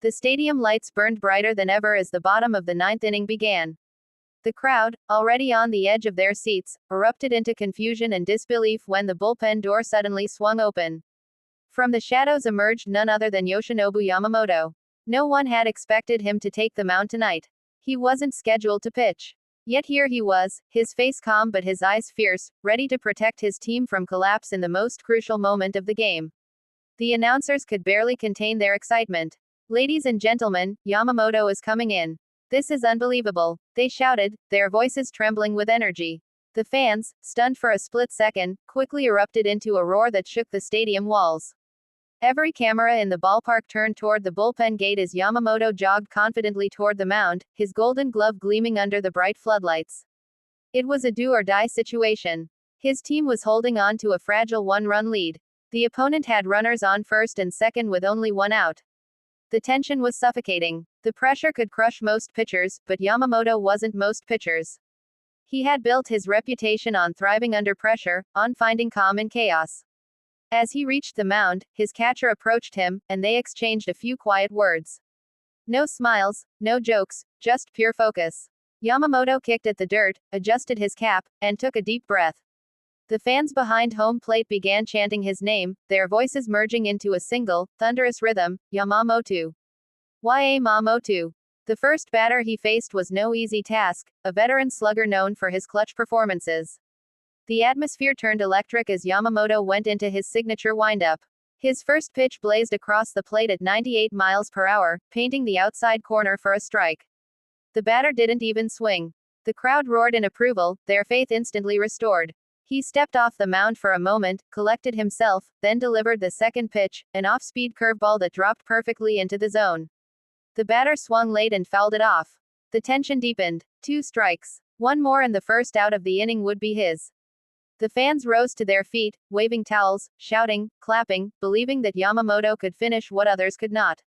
The stadium lights burned brighter than ever as the bottom of the ninth inning began. The crowd, already on the edge of their seats, erupted into confusion and disbelief when the bullpen door suddenly swung open. From the shadows emerged none other than Yoshinobu Yamamoto. No one had expected him to take the mound tonight. He wasn't scheduled to pitch. Yet here he was, his face calm but his eyes fierce, ready to protect his team from collapse in the most crucial moment of the game. The announcers could barely contain their excitement. "Ladies and gentlemen, Yamamoto is coming in. This is unbelievable," they shouted, their voices trembling with energy. The fans, stunned for a split second, quickly erupted into a roar that shook the stadium walls. Every camera in the ballpark turned toward the bullpen gate as Yamamoto jogged confidently toward the mound, his golden glove gleaming under the bright floodlights. It was a do-or-die situation. His team was holding on to a fragile one-run lead. The opponent had runners on first and second with only one out. The tension was suffocating. The pressure could crush most pitchers, but Yamamoto wasn't most pitchers. He had built his reputation on thriving under pressure, on finding calm in chaos. As he reached the mound, his catcher approached him, and they exchanged a few quiet words. No smiles, no jokes, just pure focus. Yamamoto kicked at the dirt, adjusted his cap, and took a deep breath. The fans behind home plate began chanting his name, their voices merging into a single, thunderous rhythm, Yamamoto. Yamamoto. The first batter he faced was no easy task, a veteran slugger known for his clutch performances. The atmosphere turned electric as Yamamoto went into his signature windup. His first pitch blazed across the plate at 98 miles per hour, painting the outside corner for a strike. The batter didn't even swing. The crowd roared in approval, their faith instantly restored. He stepped off the mound for a moment, collected himself, then delivered the second pitch, an off-speed curveball that dropped perfectly into the zone. The batter swung late and fouled it off. The tension deepened. 2 strikes. One more and the first out of the inning would be his. The fans rose to their feet, waving towels, shouting, clapping, believing that Yamamoto could finish what others could not.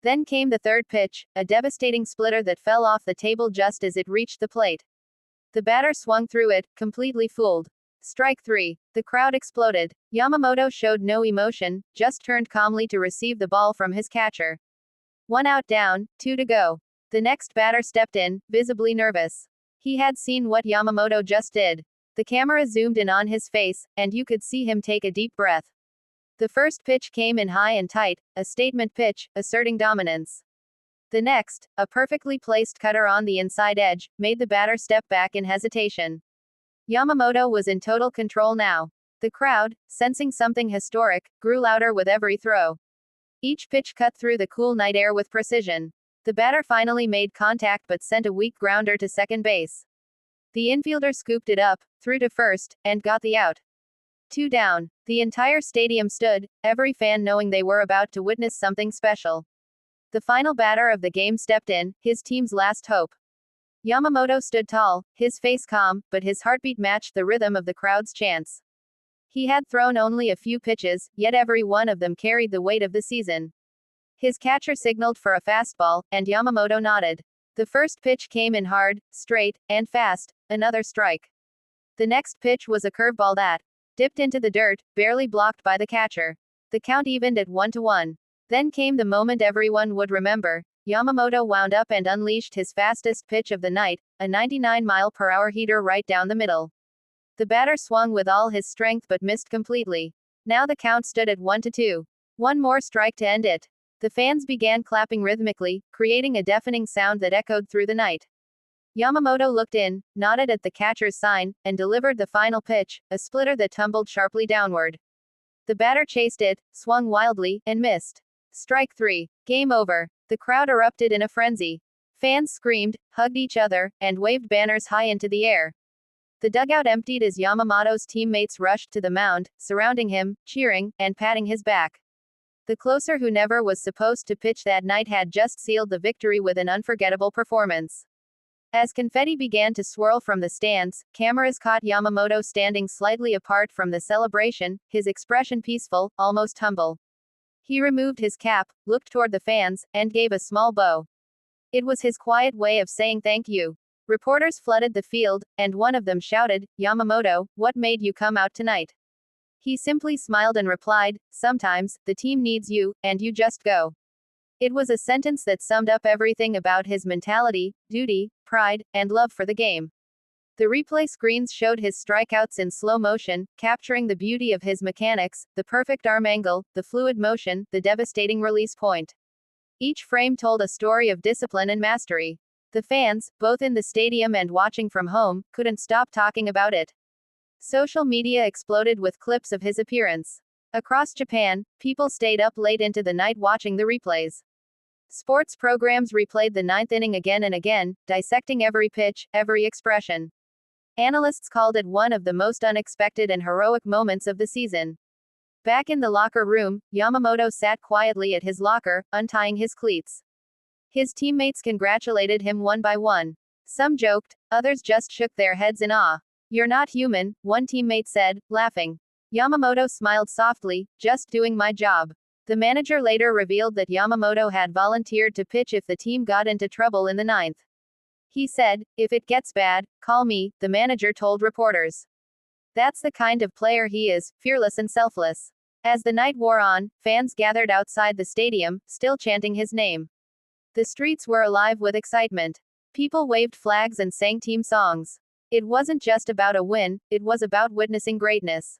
Then came the third pitch, a devastating splitter that fell off the table just as it reached the plate. The batter swung through it, completely fooled. Strike 3. The crowd exploded. Yamamoto showed no emotion, just turned calmly to receive the ball from his catcher. 1 out down, 2 to go. The next batter stepped in, visibly nervous. He had seen what Yamamoto just did. The camera zoomed in on his face, and you could see him take a deep breath. The first pitch came in high and tight, a statement pitch, asserting dominance. The next, a perfectly placed cutter on the inside edge, made the batter step back in hesitation. Yamamoto was in total control now. The crowd, sensing something historic, grew louder with every throw. Each pitch cut through the cool night air with precision. The batter finally made contact but sent a weak grounder to second base. The infielder scooped it up, threw to first, and got the out. 2 down. The entire stadium stood, every fan knowing they were about to witness something special. The final batter of the game stepped in, his team's last hope. Yamamoto stood tall, his face calm, but his heartbeat matched the rhythm of the crowd's chants. He had thrown only a few pitches, yet every one of them carried the weight of the season. His catcher signaled for a fastball, and Yamamoto nodded. The first pitch came in hard, straight, and fast, another strike. The next pitch was a curveball that dipped into the dirt, barely blocked by the catcher. The count evened at 1-1. Then came the moment everyone would remember. Yamamoto wound up and unleashed his fastest pitch of the night, a 99-mile-per-hour heater right down the middle. The batter swung with all his strength but missed completely. Now the count stood at 1-2. One more strike to end it. The fans began clapping rhythmically, creating a deafening sound that echoed through the night. Yamamoto looked in, nodded at the catcher's sign, and delivered the final pitch, a splitter that tumbled sharply downward. The batter chased it, swung wildly, and missed. Strike 3. Game over. The crowd erupted in a frenzy. Fans screamed, hugged each other, and waved banners high into the air. The dugout emptied as Yamamoto's teammates rushed to the mound, surrounding him, cheering, and patting his back. The closer who never was supposed to pitch that night had just sealed the victory with an unforgettable performance. As confetti began to swirl from the stands, cameras caught Yamamoto standing slightly apart from the celebration, his expression peaceful, almost humble. He removed his cap, looked toward the fans, and gave a small bow. It was his quiet way of saying thank you. Reporters flooded the field, and one of them shouted, "Yamamoto, what made you come out tonight?" He simply smiled and replied, "Sometimes, the team needs you, and you just go." It was a sentence that summed up everything about his mentality, duty, pride, and love for the game. The replay screens showed his strikeouts in slow motion, capturing the beauty of his mechanics, the perfect arm angle, the fluid motion, the devastating release point. Each frame told a story of discipline and mastery. The fans, both in the stadium and watching from home, couldn't stop talking about it. Social media exploded with clips of his appearance. Across Japan, people stayed up late into the night watching the replays. Sports programs replayed the ninth inning again and again, dissecting every pitch, every expression. Analysts called it one of the most unexpected and heroic moments of the season. Back in the locker room, Yamamoto sat quietly at his locker, untying his cleats. His teammates congratulated him one by one. Some joked, others just shook their heads in awe. "You're not human," one teammate said, laughing. Yamamoto smiled softly, "Just doing my job." The manager later revealed that Yamamoto had volunteered to pitch if the team got into trouble in the ninth. He said, "If it gets bad, call me," the manager told reporters. That's the kind of player he is, fearless and selfless. As the night wore on, fans gathered outside the stadium, still chanting his name. The streets were alive with excitement. People waved flags and sang team songs. It wasn't just about a win, it was about witnessing greatness.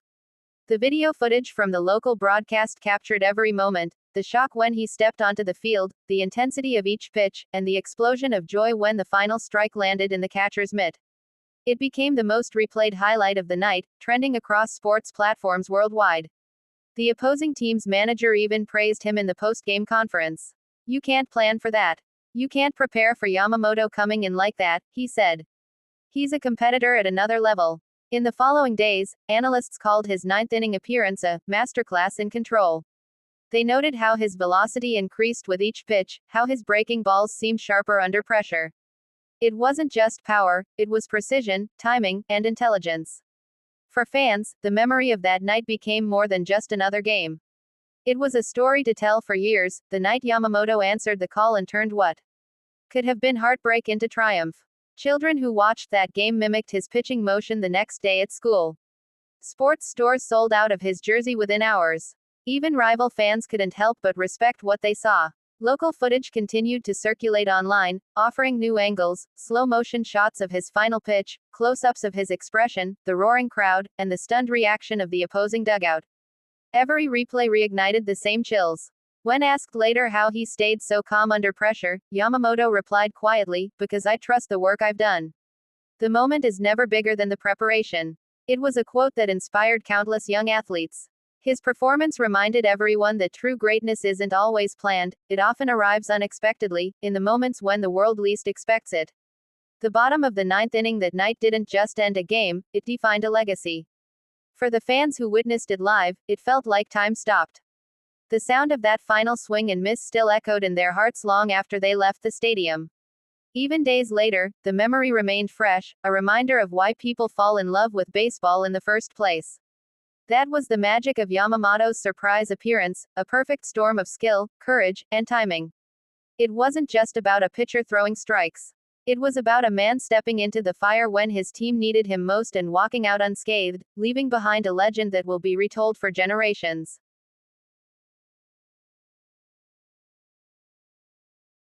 The video footage from the local broadcast captured every moment: the shock when he stepped onto the field, the intensity of each pitch, and the explosion of joy when the final strike landed in the catcher's mitt. It became the most replayed highlight of the night, trending across sports platforms worldwide. The opposing team's manager even praised him in the post-game conference. "You can't plan for that. You can't prepare for Yamamoto coming in like that," he said. "He's a competitor at another level." In the following days, analysts called his ninth inning appearance a masterclass in control. They noted how his velocity increased with each pitch, how his breaking balls seemed sharper under pressure. It wasn't just power, it was precision, timing, and intelligence. For fans, the memory of that night became more than just another game. It was a story to tell for years, the night Yamamoto answered the call and turned what could have been heartbreak into triumph. Children who watched that game mimicked his pitching motion the next day at school. Sports stores sold out of his jersey within hours. Even rival fans couldn't help but respect what they saw. Local footage continued to circulate online, offering new angles, slow-motion shots of his final pitch, close-ups of his expression, the roaring crowd, and the stunned reaction of the opposing dugout. Every replay reignited the same chills. When asked later how he stayed so calm under pressure, Yamamoto replied quietly, "Because I trust the work I've done. The moment is never bigger than the preparation." It was a quote that inspired countless young athletes. His performance reminded everyone that true greatness isn't always planned, it often arrives unexpectedly, in the moments when the world least expects it. The bottom of the ninth inning that night didn't just end a game, it defined a legacy. For the fans who witnessed it live, it felt like time stopped. The sound of that final swing and miss still echoed in their hearts long after they left the stadium. Even days later, the memory remained fresh, a reminder of why people fall in love with baseball in the first place. That was the magic of Yamamoto's surprise appearance, a perfect storm of skill, courage, and timing. It wasn't just about a pitcher throwing strikes. It was about a man stepping into the fire when his team needed him most and walking out unscathed, leaving behind a legend that will be retold for generations.